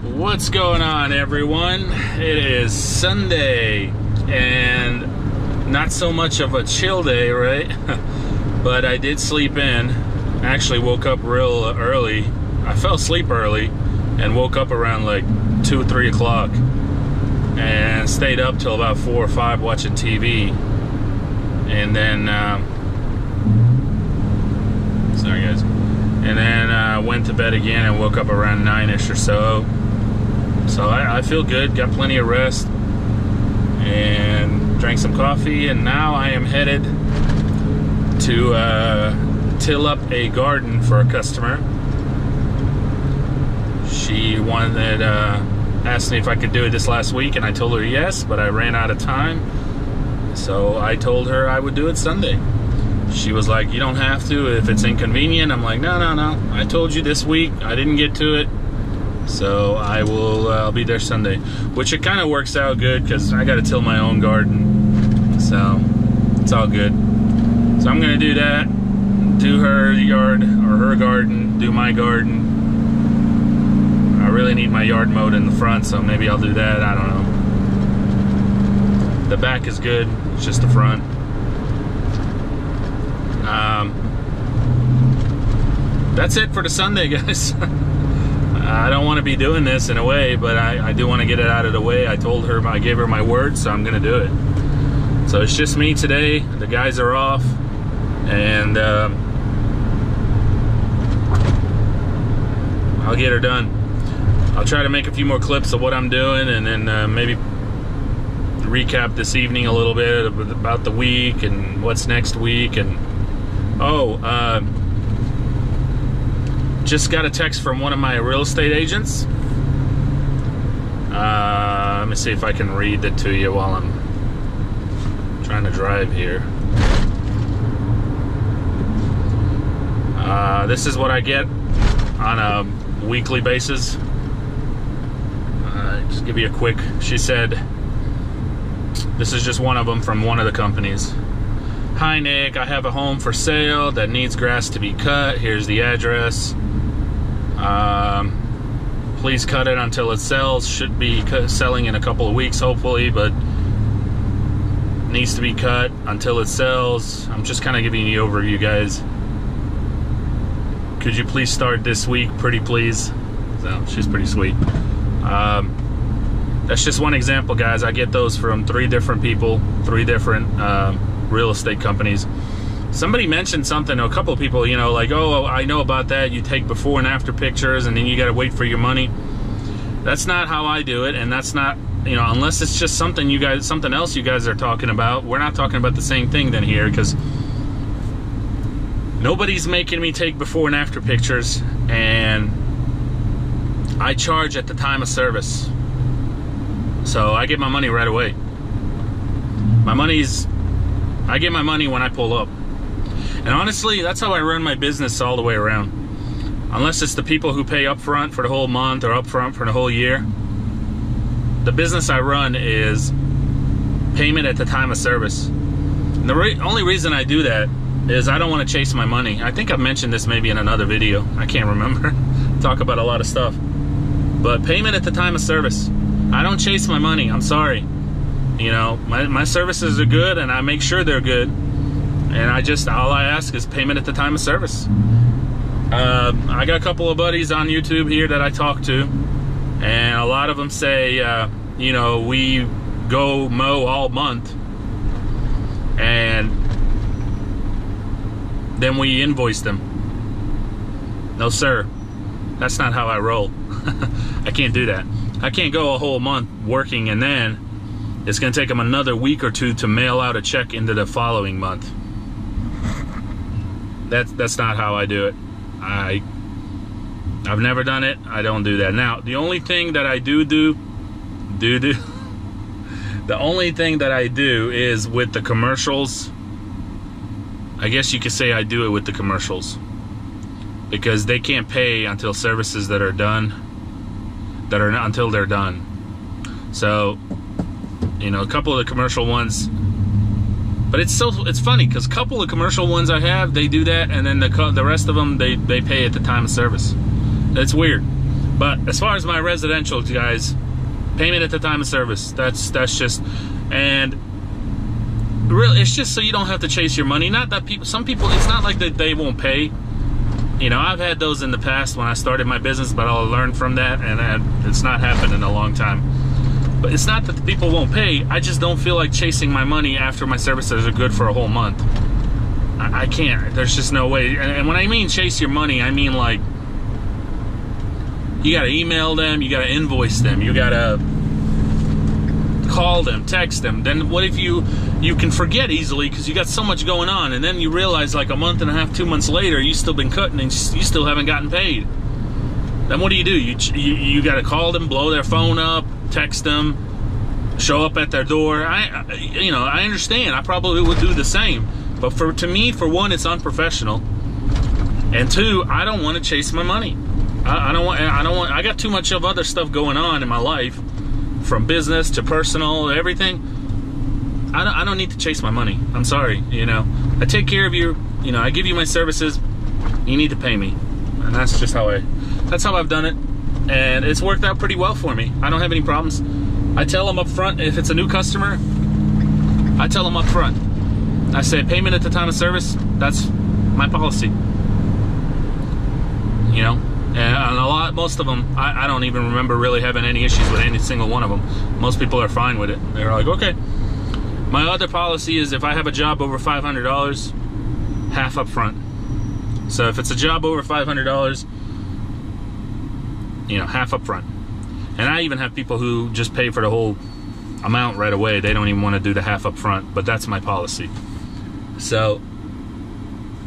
What's going on, everyone? It is Sunday and not so much of a chill day, right? But I did sleep in. I actually woke up real early. I fell asleep early and woke up around like 2 or 3 o'clock and stayed up till about 4 or 5 watching TV. And then sorry guys. And then went to bed again and woke up around 9ish or so. So I feel good, got plenty of rest, and drank some coffee, and now I am headed to till up a garden for a customer. She asked me if I could do it this last week, and I told her yes, but I ran out of time. So I told her I would do it Sunday. She was like, you don't have to if it's inconvenient. I'm like, no. I told you this week, I didn't get to it. So I'll be there Sunday, which it kind of works out good because I got to till my own garden, so it's all good. So I'm gonna do that, do her yard or her garden, do my garden. I really need my yard mowed in the front, so maybe I'll do that. I don't know. The back is good, it's just the front. That's it for the Sunday, guys. I don't want to be doing this in a way, but I do want to get it out of the way. I told her, I gave her my word, so I'm going to do it. So it's just me today. The guys are off, and I'll get her done. I'll try to make a few more clips of what I'm doing, and then maybe recap this evening a little bit about the week and what's next week. And just got a text from one of my real estate agents. Let me see if I can read it to you while I'm trying to drive here. This is what I get on a weekly basis. Just give you a quick, she said, this is just one of them from one of the companies. Hi Nick, I have a home for sale that needs grass to be cut. Here's the address. Please cut it until it sells. Should be selling in a couple of weeks, hopefully, but needs to be cut until it sells. I'm just kind of giving you the overview, guys. Could you please start this week, pretty please? So she's pretty sweet. That's just one example, guys. I get those from 3 different people, 3 different real estate companies. Somebody mentioned something, a couple of people, you know, like, oh, I know about that. You take before and after pictures, and then you got to wait for your money. That's not how I do it, and that's not, you know, unless it's just something else you guys are talking about. We're not talking about the same thing then here, because nobody's making me take before and after pictures, and I charge at the time of service. So I get my money right away. I get my money when I pull up. And honestly, that's how I run my business all the way around. Unless it's the people who pay up front for the whole month or up front for the whole year. The business I run is payment at the time of service. And the only reason I do that is I don't want to chase my money. I think I've mentioned this maybe in another video. I can't remember. Talk about a lot of stuff. But payment at the time of service. I don't chase my money. I'm sorry. You know, my services are good, and I make sure they're good. And all I ask is payment at the time of service. I got a couple of buddies on YouTube here that I talk to, and a lot of them say, you know, we go mow all month, and then we invoice them. No, sir. That's not how I roll. I can't do that. I can't go a whole month working, and then it's going to take them another week or 2 to mail out a check into the following month. That's not how I do it. I've never done it. I don't do that. Now, the only thing that I do the only thing that I do is with the commercials. I guess you could say I do it with the commercials, because they can't pay until services that are done, until they're done. So, you know, a couple of the commercial ones, but it's funny because a couple of commercial ones I have, they do that, and then the rest of them they pay at the time of service. It's weird. But as far as my residential, guys, payment at the time of service. That's just, and really, it's just so you don't have to chase your money. Not that some people, it's not like that they won't pay. You know, I've had those in the past when I started my business, but I'll learn from that, and it's not happened in a long time. But it's not that the people won't pay. I just don't feel like chasing my money after my services are good for a whole month. I can't. There's just no way. And when I mean chase your money, I mean like, you gotta email them, you gotta invoice them, you gotta call them, text them. Then what if you can forget easily because you got so much going on, and then you realize like a month and a half, 2 months later, you still been cutting and you still haven't gotten paid. Then what do? You got to call them, blow their phone up, text them, show up at their door. You know, I understand. I probably would do the same. But to me, for one, it's unprofessional, and two, I don't want to chase my money. I don't want. I got too much of other stuff going on in my life, from business to personal, everything. I don't need to chase my money. I'm sorry. You know, I take care of you. You know, I give you my services. You need to pay me, and that's just how that's how I've done it, and it's worked out pretty well for me. I don't have any problems. I tell them up front if it's a new customer. I tell them up front. I say payment at the time of service. That's my policy. You know, and most of them, I don't even remember really having any issues with any single one of them. Most people are fine with it. They're like, okay. My other policy is if I have a job over $500, half up front. So if it's a job over $500, you know, half up front. And I even have people who just pay for the whole amount right away. They don't even want to do the half up front, but that's my policy. So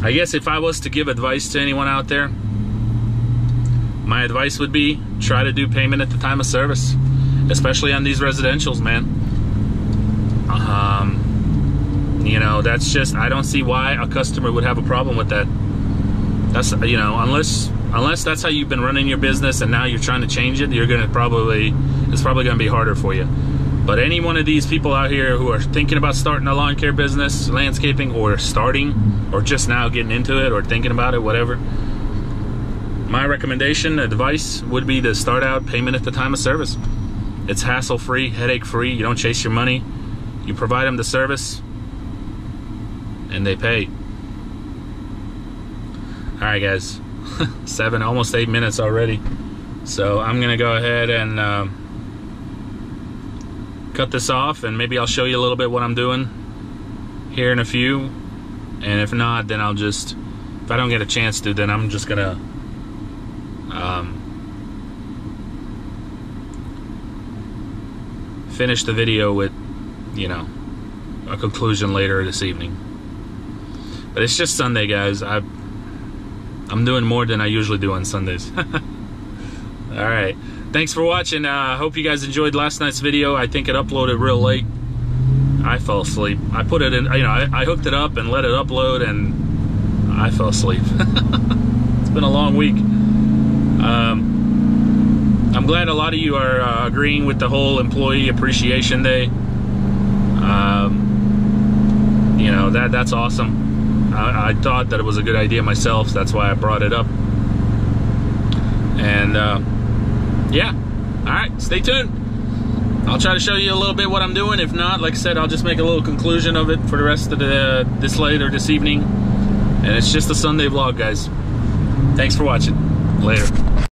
I guess if I was to give advice to anyone out there, my advice would be try to do payment at the time of service, especially on these residentials, man. You know, that's just, I don't see why a customer would have a problem with that. That's, you know, unless that's how you've been running your business and now you're trying to change it, it's probably going to be harder for you. But any one of these people out here who are thinking about starting a lawn care business, landscaping, or starting, or just now getting into it, or thinking about it, whatever, my recommendation, advice would be to start out payment at the time of service. It's hassle-free, headache-free. You don't chase your money. You provide them the service, and they pay. All right, guys. 7, almost 8 minutes already. So I'm gonna go ahead and cut this off, and maybe I'll show you a little bit what I'm doing here in a few. And if not, then I'll just, if I don't get a chance to, then I'm just gonna finish the video with, you know, a conclusion later this evening. But it's just Sunday, guys. I'm doing more than I usually do on Sundays. All right, thanks for watching. I hope you guys enjoyed last night's video. I think it uploaded real late. I fell asleep. I put it in, you know, I hooked it up and let it upload, and I fell asleep. It's been a long week. I'm glad a lot of you are agreeing with the whole Employee Appreciation Day. You know, that's awesome. I thought that it was a good idea myself, so that's why I brought it up. And yeah, all right, stay tuned. I'll try to show you a little bit what I'm doing. If not, like I said, I'll just make a little conclusion of it for the rest of this evening. And it's just a Sunday vlog, guys. Thanks for watching. Later.